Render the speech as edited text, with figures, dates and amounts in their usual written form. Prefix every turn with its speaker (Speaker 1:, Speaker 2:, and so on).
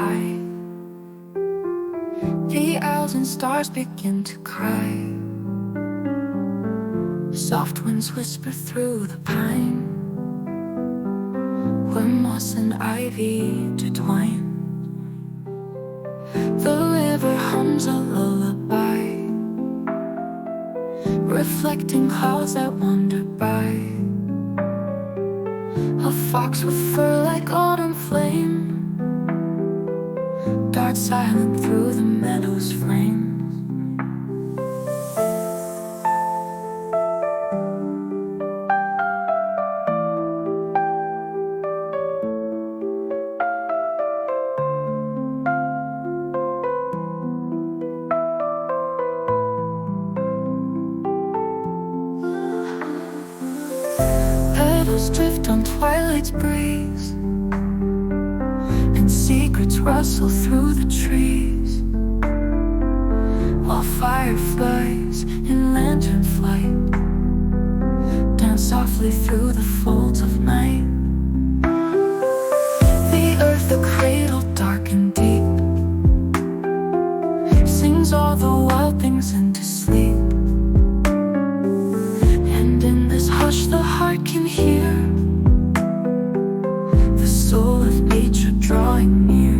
Speaker 1: high. The owls and stars begin to cry. Soft winds whisper through the pine, where moss and ivy intertwine. The river hums a lullaby, reflecting clouds that wander by. A fox with fur like autumn flame darts silent through the meadow's frames. Petals drift on twilight's breeze, and secrets rustle through the trees, while fireflies in lantern flight dance softly through the folds of night. The earth, the cradle dark and deep, sings all the wild things into sleep. And in this hush the heart can hear the soul of nature drawing near.